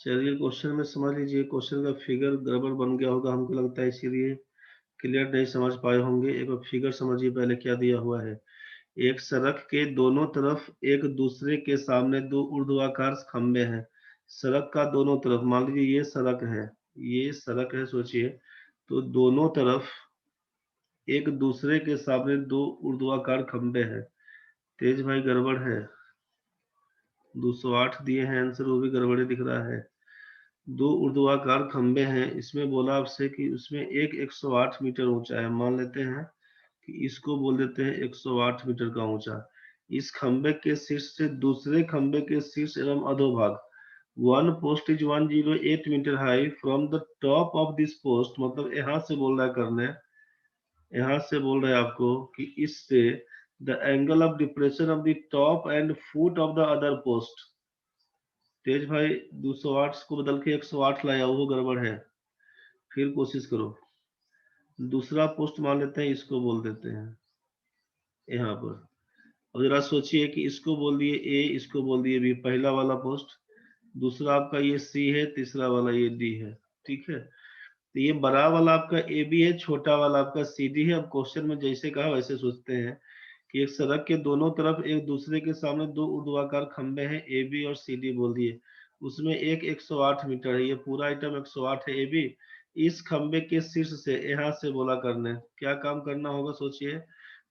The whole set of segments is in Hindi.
चलिए क्वेश्चन में समझ लीजिए। क्वेश्चन का फिगर गड़बड़ बन गया होगा हमको लगता है, इसीलिए क्लियर नहीं समझ पाए होंगे। एक बार फिगर समझिए पहले क्या दिया हुआ है। एक सड़क के दोनों तरफ एक दूसरे के सामने दो ऊर्ध्वाधर खंभे हैं। सड़क का दोनों तरफ, मान लीजिए ये सड़क है, ये सड़क है, सोचिए। तो दोनों तरफ एक दूसरे के सामने दो ऊर्ध्वाधर खंभे हैं। तेज भाई गड़बड़ है, 208 दिए हैं आंसर, वो भी गड़बड़े दिख रहा है। दो ऊर्ध्वाधर खंभे हैं, इसमें बोला आपसे कि उसमें एक 108 मीटर ऊंचा है। मान लेते हैं कि इसको बोल देते हैं 108 मीटर का ऊंचा। इस खंबे के शीर्ष से दूसरे खंबे के शीर्ष एवं अधोभाग, one post is 108 metre high from the top of this post, मतलब यहाँ से बोल रहा है करने, यहाँ से बोल रहे हैं आपको कि इससे the angle of depression of the top and foot of the other post. तेज भाई 208 को बदल के 108 लाया, वो गड़बड़ है। फिर कोशिश करो। दूसरा पोस्ट मान लेते हैं, इसको बोल देते हैं यहाँ पर। अब जरा सोचिए कि इसको बोल दिए ए, इसको बोल दिए बी, पहला वाला पोस्ट। दूसरा आपका ये सी है, तीसरा वाला ये डी है। ठीक है, तो ये बड़ा वाला आपका ए बी है, छोटा वाला आपका सी डी है। अब क्वेश्चन में जैसे कहा वैसे सोचते हैं कि एक सड़क के दोनों तरफ एक दूसरे के सामने दो ऊर्ध्वाधर खंभे हैं, ए बी और सी डी बोल दिए। उसमें एक 108 मीटर है, ये पूरा आइटम 108 है ए बी। इस खंभे के शीर्ष से, यहाँ से बोला करने क्या काम करना होगा सोचिए।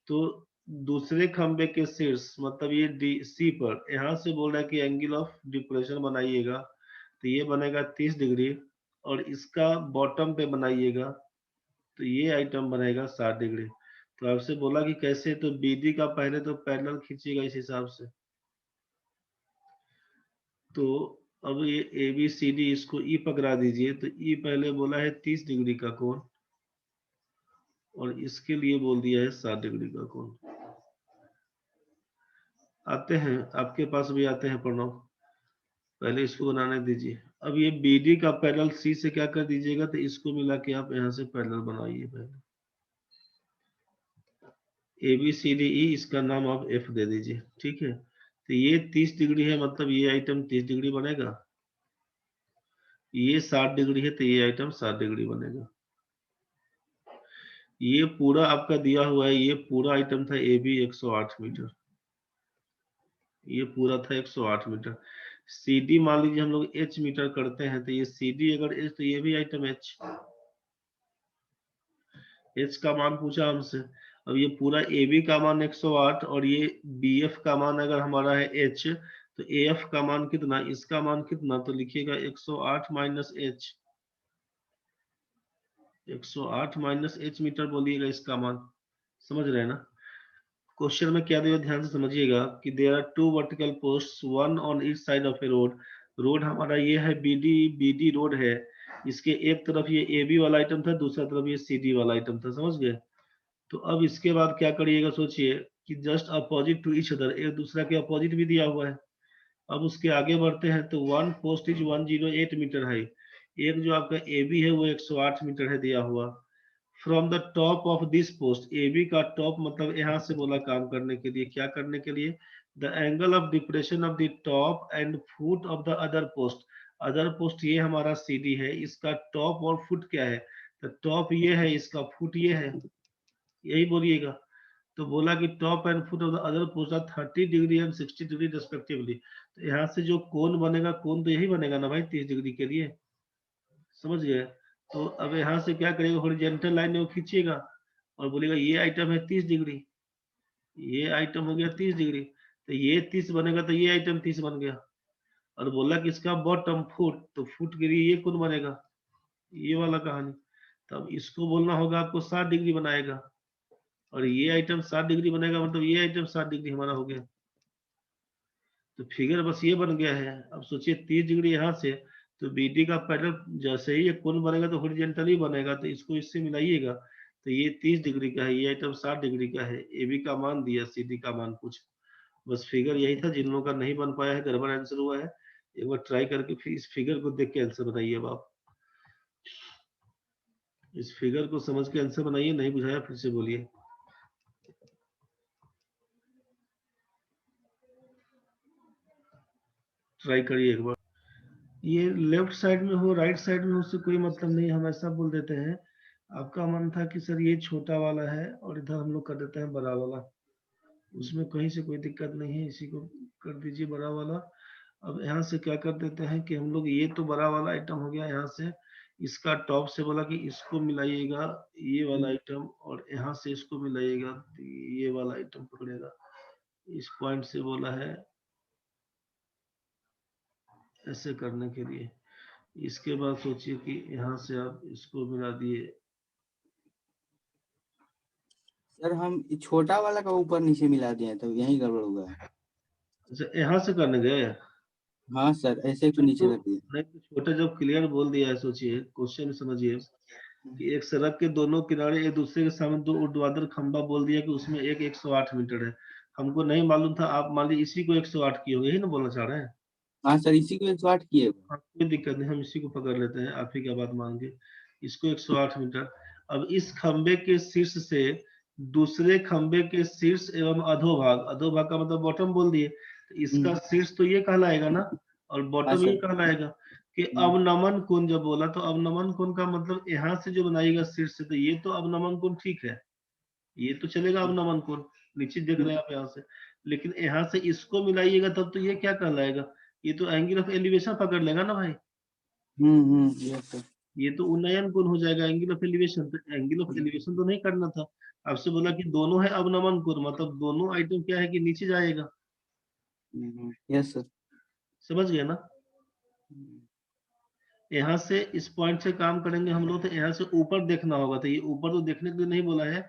तो दूसरे खंभे के शीर्ष मतलब ये डी सी पर, यहाँ से बोल रहा है कि एंगल ऑफ डिप्रेशन बनाइएगा। तो ये बनेगा 30 डिग्री, और इसका बॉटम पे बनाइएगा तो ये आइटम बनेगा 60 डिग्री। तो आपसे बोला कि कैसे, तो बीडी का पहले तो पैरेलल खींचिएगा इस हिसाब से। तो अब ये ए बी सी डी, इसको ई पकड़ा दीजिए। तो ई पहले बोला है 30 डिग्री का कोण, और इसके लिए बोल दिया है 60 डिग्री का कोण। आते हैं, आपके पास भी आते हैं प्रणव, पहले इसको बनाने दीजिए। अब ये बीडी का पैरेलल सी से क्या कर दीजिएगा, तो इसको मिला के आप यहाँ से पैरेलल बनाइए पहले। A B C D E, इसका नाम आप एफ दे दीजिए। ठीक है, तो ये 30 डिग्री है, मतलब ये आइटम 30 डिग्री बनेगा। ये 60 डिग्री है, तो ये आइटम 60 डिग्री बनेगा। ये पूरा आपका दिया हुआ है, ये पूरा आइटम था ए बी 108 मीटर, ये पूरा था 108 मीटर। सी डी मान लीजिए हम लोग एच मीटर करते हैं, तो ये सी डी अगर एच, तो ये भी आइटम एच। एच का मान पूछा हमसे। अब ये पूरा ए बी का मान 108, और ये बी एफ का मान अगर हमारा है एच, तो ए एफ का मान कितना, इसका मान कितना, तो लिखिएगा 108 minus H. 108 minus H metre बोलिएगा इसका मान। समझ रहे हैं ना। क्वेश्चन में क्या दिया, ध्यान से समझिएगा कि there are two vertical post, one on each side of a road. Road हमारा ये है बीडी, बीडी रोड है। इसके एक तरफ ये ए बी वाला आइटम था, दूसरा तरफ ये सी डी वाला आइटम था। समझ गए। तो अब इसके बाद क्या करिएगा, सोचिए कि just opposite to each other, एक दूसरा के अपोजिट भी दिया हुआ है। अब उसके आगे बढ़ते हैं, तो one post is 108 metre high. एक जो आपका ए बी है वो 108 मीटर है दिया हुआ। From the top of this post, A B का टॉप मतलब यहाँ से बोला काम करने के लिए, क्या करने के लिए, the angle of depression of the top and foot of the other post. Other post ये हमारा सी डी है, इसका टॉप और फुट क्या है, तो टॉप ये है, इसका फुट ये है, यही बोलिएगा। तो बोला कि top and foot of the other post are 30 degree and 60 degree respectively. तो यहाँ से जो कोण बनेगा, कोण तो यही बनेगा ना भाई 30 डिग्री के लिए। समझ गए। तो अब यहाँ से क्या करेगा, हॉरिजॉन्टल लाइन वो खींचिएगा और बोलेगा ये आइटम है 30 डिग्री, ये आइटम हो गया 30 डिग्री, तो ये 30 बनेगा, तो ये आइटम 30 बन गया। और बोला कि इसका बॉटम फुट, तो फुट के लिए ये कोण बनेगा, ये वाला कहानी। तब इसको बोलना होगा आपको 60 डिग्री बनाएगा, और ये आइटम 60 डिग्री बनेगा, मतलब ये आइटम 60 डिग्री हमारा हो गया। तो फिगर बस ये बन गया है। अब सोचिए 30 डिग्री यहाँ से, तो बीडी का पैरेलल जैसे ही ये कोण बनेगा तो हॉरिजॉन्टली बनेगा, तो इसको इससे मिलाइएगा। तो ये 30 डिग्री का है, ये आइटम 60 डिग्री का है। ए बी का मान दिया, सी डी का मान पूछ। बस फिगर यही था। जिन लोगों का नहीं बन पाया है, गड़बड़ आंसर हुआ है, एक बार ट्राई करके फिर इस फिगर को देख के आंसर बताइए। अब आप इस फिगर को समझ के आंसर बनाइए, नहीं बुझाया फिर से बोलिए। ट्राई करिए एक बार। ये लेफ्ट साइड में हो राइट साइड में हो उससे कोई मतलब नहीं, हम ऐसा बोल देते हैं। आपका मन था कि सर ये छोटा वाला है और इधर हम लोग कर देते हैं बड़ा वाला, उसमें कहीं से कोई दिक्कत नहीं है, इसी को कर दीजिए बड़ा वाला। अब यहाँ से क्या कर देते हैं कि हम लोग, ये तो बड़ा वाला आइटम हो गया, यहाँ से इसका टॉप से बोला कि इसको मिलाइएगा ये वाला आइटम, और यहाँ से इसको मिलाइएगा तो ये वाला आइटम पकड़ेगा। इस पॉइंट से बोला है ऐसे करने के लिए। इसके बाद सोचिए कि यहाँ से आप इसको मिला दिए। सर हम छोटा वाला का ऊपर नीचे मिला दिए तो यही गड़बड़ हुआ है। अच्छा यहाँ से करने गए हाँ सर, ऐसे तो नीचे तो, कर दिए। नहीं तो छोटा जब क्लियर बोल दिया है, सोचिए क्वेश्चन समझिए कि एक सड़क के दोनों किनारे एक दूसरे के सामने दो ऊर्ध्वाधर खंभा बोल दिया कि उसमें एक 108 मीटर है। हमको नहीं मालूम था, आप मान लीजिए इसी को 108 किए होंगे, यही ना बोलना चाह रहे हैं। हाँ सर, इसी को 108 किए हुए। हाँ कोई दिक्कत नहीं, हम इसी को पकड़ लेते हैं, आप ही क्या बात मान के। इसको 108 मीटर। अब इस खंबे के शीर्ष से दूसरे खंबे के शीर्ष एवं अधोभाग, अधोभाग का मतलब बॉटम बोल दिए, तो इसका शीर्ष तो ये कहलाएगा ना, और हाँ बॉटम ये सर। कहलाएगा कि अवनमन कोण। जब बोला तो अवनमन कोण का मतलब यहाँ से जो बनाएगा शीर्ष से, तो ये तो अवनमन कोण ठीक है, ये तो चलेगा अवनमन कोण, नीचे देख रहे हैं आप यहाँ से। लेकिन यहाँ से इसको मिलाइएगा तब तो ये क्या कहलाएगा, ये तो एंगल ऑफ एलिवेशन पकड़ लेगा ना भाई। Yes sir. ये तो उन्नयन कोण हो जाएगा, एंगल ऑफ एलिवेशन, तो एंगल ऑफ एलिवेशन तो नहीं करना था। आपसे बोला कि दोनों है अवनमन कोण, मतलब दोनों आइटम क्या है कि नीचे जाएगा। Yes sir. समझ गए ना। यहाँ से इस पॉइंट से काम करेंगे हम लोग, तो यहाँ से ऊपर देखना होगा, तो ये ऊपर तो देखने के लिए नहीं बोला है,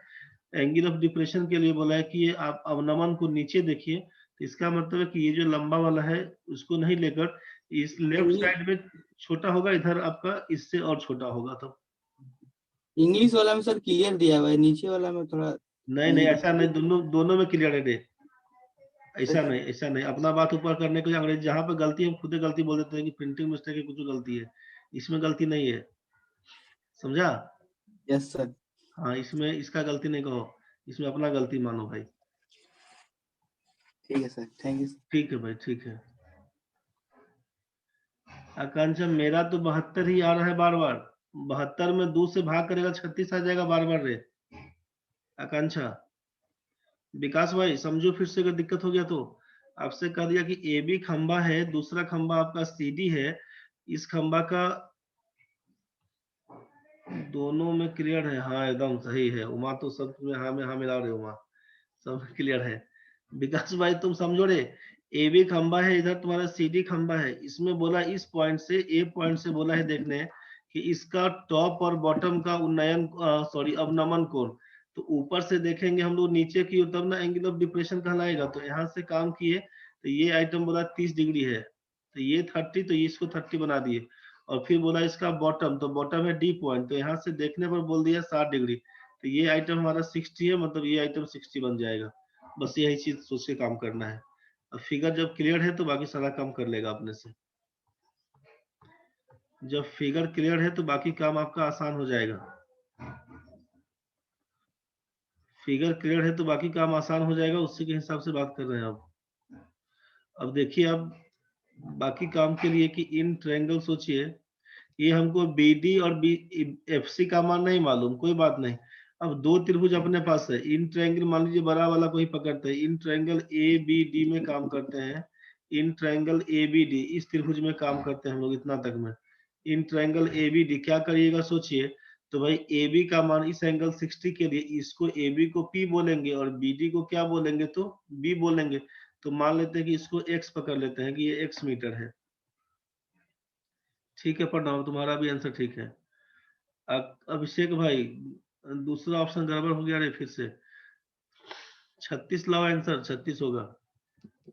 एंगल ऑफ डिप्रेशन के लिए बोला है कि ये आप अवनमन को नीचे देखिए। तो इसका मतलब है कि ये जो लंबा वाला है उसको नहीं लेकर इस लेफ्ट साइड में छोटा होगा, इधर आपका इससे और छोटा होगा। तो इंग्लिश वाला में सर क्लियर दिया हुआ है, नीचे वाला में थोड़ा नहीं नहीं नहीं ऐसा नहीं, दिया। दोनों दोनों में क्लियर है रे। ऐसा नहीं, ऐसा नहीं, अपना बात ऊपर करने के लिए अंग्रेजी जहाँ पे गलती है हम खुद ही गलती बोल देते हैं कि प्रिंटिंग मिस्टेक है, कुछ गलती है, इसमें गलती नहीं है। समझा। Yes sir. हाँ इसमें इसका गलती नहीं कहो, इसमें अपना गलती मानो भाई। ठीक है सर, थैंक यू। ठीक है भाई, ठीक है। आकांक्षा मेरा तो 72 ही आ रहा है बार बार, 72 में 2 से भाग करेगा 36 आ जाएगा बार बार रे। आकांक्षा, विकास भाई समझो फिर से, अगर दिक्कत हो गया तो। आपसे कह दिया कि ए बी खंबा है, दूसरा खंबा आपका सी डी है, इस खंबा का दोनों में क्लियर है, हाँ एकदम सही है उमा, तो सब में हाँ में हाँ मिला रहे उमा, सब क्लियर है। विकास भाई तुम समझो रे, ए बी खंबा है, इधर तुम्हारा सी डी खंबा है, इसमें बोला इस पॉइंट से, ए पॉइंट से बोला है देखने कि इसका टॉप और बॉटम का उन्नयन, सॉरी अवनमन कोण। तो ऊपर से देखेंगे हम लोग नीचे की ओर, तब ना एंगल ऑफ डिप्रेशन कहलाएगा। तो यहाँ से काम किए तो ये आइटम बोला 30 डिग्री है, तो ये 30, तो ये इसको 30 बना दिए। और फिर बोला इसका बॉटम, तो बॉटम है डी पॉइंट, तो यहाँ से देखने पर बोल दिया 60 डिग्री, तो ये आइटम हमारा 60 है, मतलब ये आइटम 60 बन जाएगा। बस यही चीज सोच के काम करना है। अब फिगर जब क्लियर है तो बाकी सारा काम कर लेगा अपने से। जब फिगर क्लियर है तो बाकी काम आपका आसान हो जाएगा। फिगर क्लियर है तो बाकी काम आसान हो जाएगा, उसी के हिसाब से बात कर रहे हैं अब देखिए अब बाकी काम के लिए कि इन ट्रायंगल सोचिए, ये हमको बी डी और बी एफ सी का मान नहीं मालूम, कोई बात नहीं। अब दो त्रिभुज अपने पास है, इन ट्रायंगल मान लीजिए बड़ा वाला को ही पकड़ते हैं, in triangle A B D में काम करते हैं। In triangle A B D इस त्रिभुज में काम करते हैं हम लोग इतना तक में। In triangle A B D क्या करिएगा सोचिए, तो भाई ए बी का मान इस एंगल 60 के लिए, इसको ए बी को पी बोलेंगे और बी डी को क्या बोलेंगे, तो बी बोलेंगे। तो मान लेते हैं कि इसको एक्स पकड़ लेते हैं कि ये एक्स मीटर है। ठीक है प्रणव, तुम्हारा भी आंसर ठीक है। अभिषेक भाई दूसरा ऑप्शन गड़बड़ हो गया रे फिर से, 36 लाओ आंसर, 36 होगा,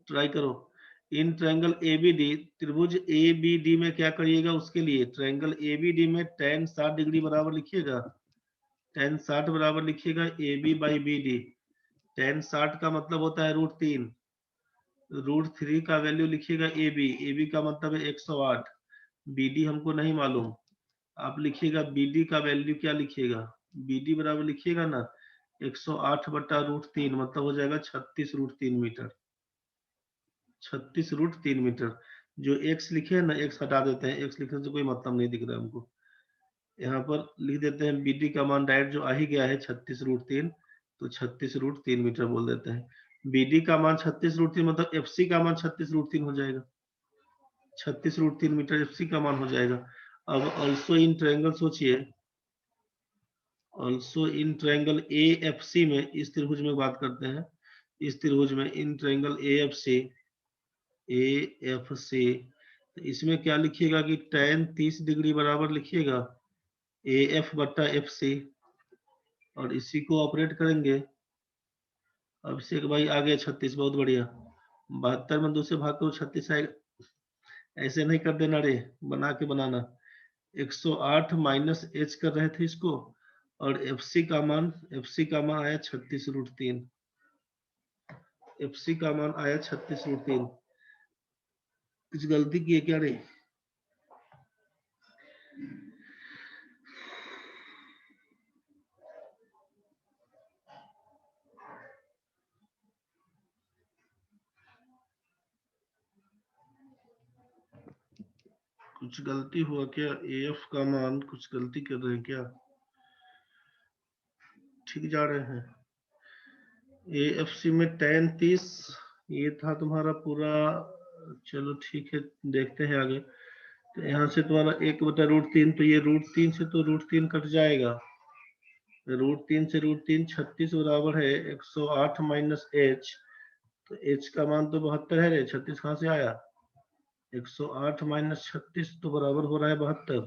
ट्राई करो। In triangle A B D, त्रिभुज ए बी डी में क्या करिएगा, उसके लिए ट्रायंगल ए बी डी में tan 60 डिग्री बराबर लिखिएगा, tan 60 बराबर लिखिएगा A B by B D. tan 60 का मतलब होता है √3, √3 का वैल्यू लिखिएगा ए बी का मतलब है 108, बी डी हमको नहीं मालूम, आप लिखिएगा बीडी का वैल्यू क्या लिखिएगा, बीडी बराबर लिखिएगा ना 108/√3, मतलब हो जाएगा 36√3 मीटर, 36√3 मीटर। जो x लिखे हैं ना, x हटा देते हैं, x लिखने से कोई मतलब नहीं दिख रहा है हमको। यहाँ पर लिख देते हैं BD का मान डायरेक्ट जो आ ही गया है 36√3, तो 36√3 मीटर बोल देते हैं। BD का मान 36√3 मतलब FC का मान 36√3 हो जाएगा, 36√3 मीटर FC का मान हो जाएगा। अब ऑल्सो इन ट्रायंगल सोचिए, ऑल्सो इन ट्रायंगल AFC में, इस त्रिभुज में बात करते हैं, इस त्रिभुज में इन ट्रायंगल AFC, तो इसमें क्या लिखिएगा कि tan 30 डिग्री बराबर लिखिएगा AF बट्टा FC, और इसी को ऑपरेट करेंगे। अभिषेक भाई आ गए 36, बहुत बढ़िया। 72 में 2 से भाग करो 36 आएगा। ऐसे नहीं कर देना रे, बना के बनाना। 108 माइनस h कर रहे थे इसको, और FC का मान आया 36√3, FC का मान आया 36√3। कुछ गलती की है क्या रे? कुछ गलती हुआ क्या? AF का मान कुछ गलती कर रहे हैं क्या? ठीक जा रहे हैं? AFC में tan 30 ये था तुम्हारा पूरा। चलो ठीक है, देखते हैं आगे। तो यहाँ से तुम्हारा 1/√3, तो ये √3 से तो √3 कट जाएगा। √3 से √3 36 बराबर है 108 माइनस h, तो h का मान तो 72 है रे, 36 कहाँ से आया? 108 माइनस 36 तो बराबर हो रहा है 72।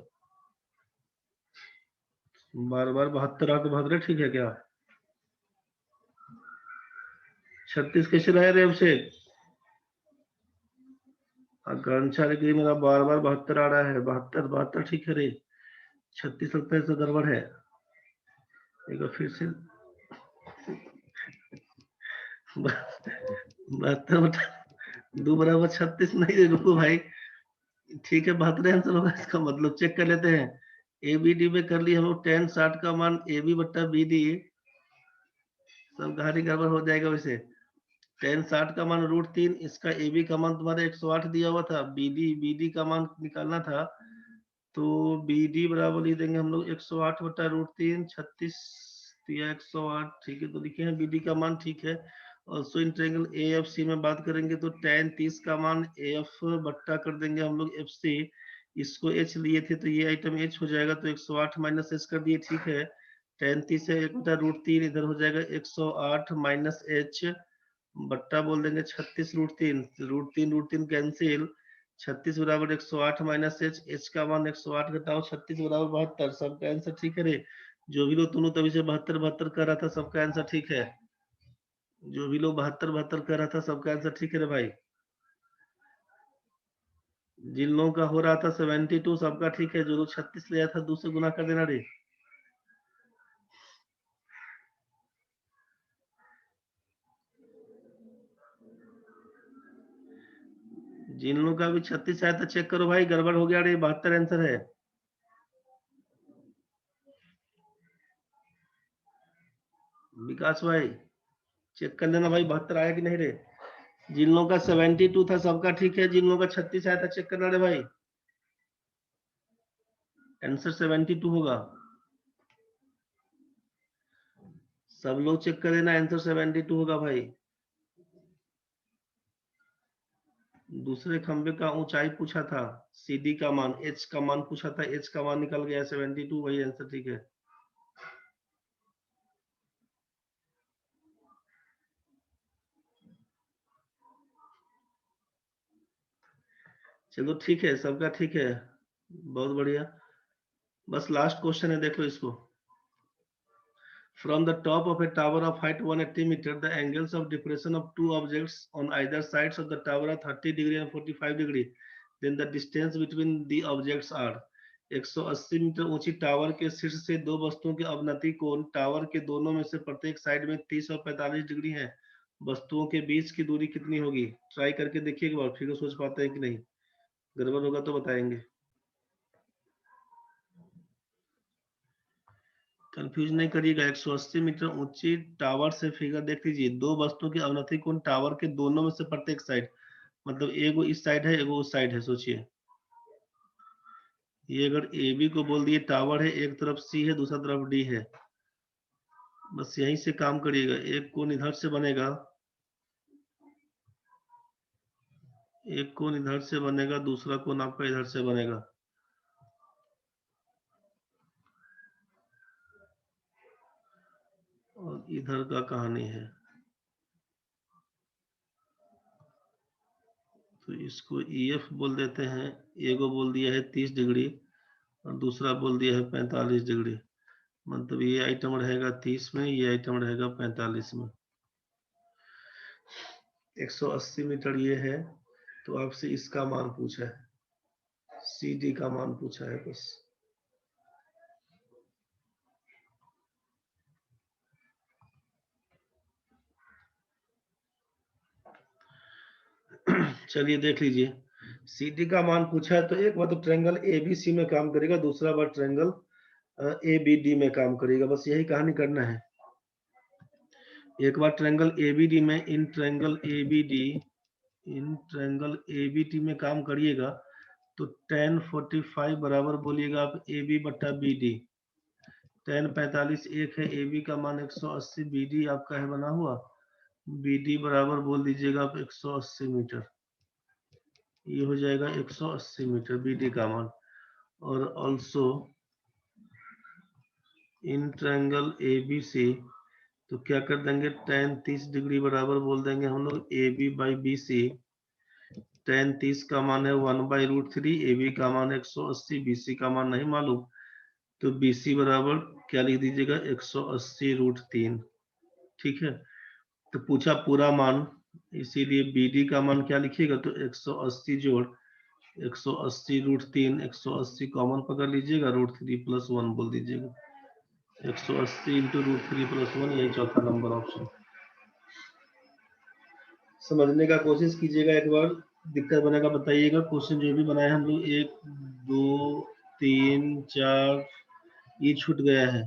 बार बार 72 आके भाग रहे, ठीक है क्या? 36 कैसे रहे रे हमसे? आकांक्षा डिग्री मेरा बार बार 72 आ रहा है, 72 ठीक है रे, 36 लगता है, इससे गड़बड़ है। एक बार फिर से 72/2 बराबर 36 नहीं रे, रुको भाई। ठीक है, 72 आंसर होगा इसका मतलब। चेक कर लेते हैं। ABD में कर लिए हम लोग tan 60 का मान AB बट्टा BD, सब कहानी गड़बड़ हो जाएगा वैसे। tan 60 का मान √3, इसका AB का मान तुम्हारा 108 दिया हुआ था, BD का मान निकालना था, तो BD बराबर लिख देंगे हम लोग 108 बटा √3, 36 दिया 108, ठीक है, तो लिखे हैं BD का मान, ठीक है। और सो इन ट्रायंगल AFC में बात करेंगे तो tan 30 का मान AF बट्टा कर देंगे हम लोग FC, इसको H लिए थे तो ये आइटम H हो जाएगा, तो 108 माइनस H कर दिए, ठीक है। tan 30 से 1/√3 इधर हो जाएगा 108 माइनस H बट्टा बोल देंगे 36√3, √3 कैंसिल, 36 बराबर 108 माइनस h, h का मान 108 घटाओ 36 बराबर 72, सबका आंसर ठीक है रे। जो भी लोग तुम तभी से 72 कर रहा था, सबका आंसर ठीक है। जो भी लोग 72 कर रहा था, सबका आंसर ठीक है रे भाई। जिन लोगों का हो रहा था 72, सबका ठीक है। जो लोग 36 ले आया था 2 से गुना कर देना रे। जिन लोगों का भी 36 आया था चेक करो भाई, गड़बड़ हो गया रे, 72 आंसर है। विकास भाई चेक कर लेना भाई, 72 आया कि नहीं रे। जिन लोगों का 72 था सबका ठीक है, जिन लोगों का 36 आया था चेक करना रे भाई। आंसर 72 होगा, सब लोग चेक कर लेना, आंसर 72 होगा भाई। दूसरे खंबे का ऊंचाई पूछा था, CD का मान, H का मान पूछा था, H का मान निकल गया 72, वही आंसर ठीक है। चलो ठीक है, सबका ठीक है, बहुत बढ़िया। बस लास्ट क्वेश्चन है, देख लो इसको। From the top of a tower of height 180 meter, the angles of depression of two objects on either sides of the tower are 30 degree and 45 degree. Then the distance between the objects are 180 metre ऊंची टावर के शीर्ष से दो वस्तुओं के अवनति कोण टावर के दोनों में से प्रत्येक साइड में 30 और 45 डिग्री है। वस्तुओं के बीच की दूरी कितनी होगी? ट्राई करके देखिए एक बार, फिर सोच पाते हैं कि नहीं, गड़बड़ होगा तो बताएंगे। कंफ्यूज नहीं करिएगा। 180 मीटर ऊंची टावर से फिगर देख लीजिए, दो वस्तुओं की अवनति कोण टावर के दोनों में से प्रत्येक साइड, मतलब एगो इस साइड है, एगो उस साइड है। सोचिए, ये अगर ए बी को बोल दिए टावर है, एक तरफ सी है, दूसरा तरफ डी है, बस यहीं से काम करिएगा। एक कोण इधर से बनेगा, एक कोण इधर से बनेगा, दूसरा कोण आपका इधर से बनेगा। और इधर का कहानी है, तो इसको EF बोल देते हैं। एगो बोल दिया है 30 डिग्री और दूसरा बोल दिया है 45 डिग्री। मतलब ये आइटम रहेगा 30 में, ये आइटम रहेगा 45 में। 180 मीटर ये है, तो आपसे इसका मान पूछा है, CD का मान पूछा है बस। चलिए देख लीजिए, CD का मान पूछा है, तो एक बार तो ट्रायंगल ABC में काम करेगा, दूसरा बार ट्रायंगल ABD में काम करेगा। बस यही कहानी करना है। एक बार ट्रायंगल ABD में, इन ट्रायंगल ABD में काम करिएगा, तो tan 45 बराबर बोलिएगा आप AB बट्टा BD। tan 45 एक है, AB का मान 180, BD आपका है बना हुआ, BD बराबर बोल दीजिएगा आप 180 मीटर। ये हो जाएगा 180 मीटर BD का मान। और ऑल्सो इन ट्रायंगल ABC, तो क्या कर देंगे, tan 30 डिग्री बराबर बोल देंगे हम लोग AB बाई BC। tan 30 का मान है 1/√3, AB का मान 180, BC का मान नहीं मालूम, तो BC बराबर क्या लिख दीजिएगा, 180√3। ठीक है, तो पूछा पूरा मान, इसीलिए BD का मान क्या लिखिएगा, तो 180 जोड़ 180√3, 180 कॉमन पकड़ लीजिएगा, √3 + 1 बोल दीजिएगा। 180 इंटू √3 + 1, यही चौथा नंबर ऑप्शन। समझने का कोशिश कीजिएगा, एक बार दिक्कत बनेगा बताइएगा। क्वेश्चन जो भी बनाए हम लोग 1 2 3 4 ये छूट गया है।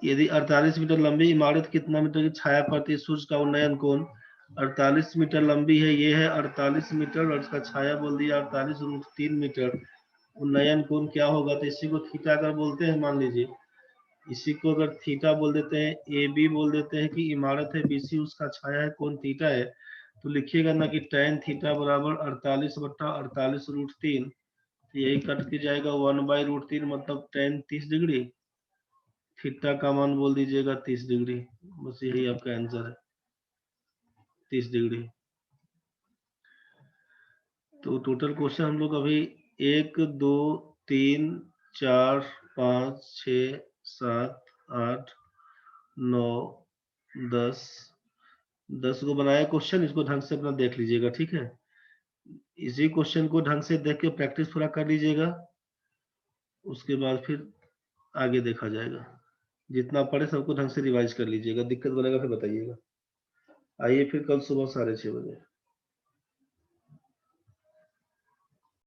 यदि 48 मीटर लंबी इमारत कितना मीटर की छाया पड़ती सूर्य का उन्नयन कोण 48 मीटर लंबी है, ये है 48 मीटर और इसका छाया बोल दिया 48√3 मीटर। उन्नयन कोण क्या होगा, तो इसी को थीटा अगर बोलते हैं, मान लीजिए इसी को अगर थीटा बोल देते हैं, AB बोल देते हैं कि इमारत है BC, उसका छाया है कोण थीटा है, तो लिखिएगा ना कि tan थीटा बराबर 48 बट्टा 48√3, यही कट के जाएगा 1/√3, मतलब tan 30 डिग्री। थीटा का मान बोल दीजिएगा 30 डिग्री। बस यही आपका आंसर है, 30 डिग्री। तो टोटल क्वेश्चन हम लोग अभी 1 2 3 4 5 6 7 8 9 10 को बनाया क्वेश्चन। इसको ढंग से अपना देख लीजिएगा, ठीक है। इसी क्वेश्चन को ढंग से देख के प्रैक्टिस पूरा कर लीजिएगा, उसके बाद फिर आगे देखा जाएगा। जितना पढ़े सबको ढंग से रिवाइज कर लीजिएगा, दिक्कत बनेगा फिर बताइएगा। आइए फिर कल सुबह 6:30 बजे।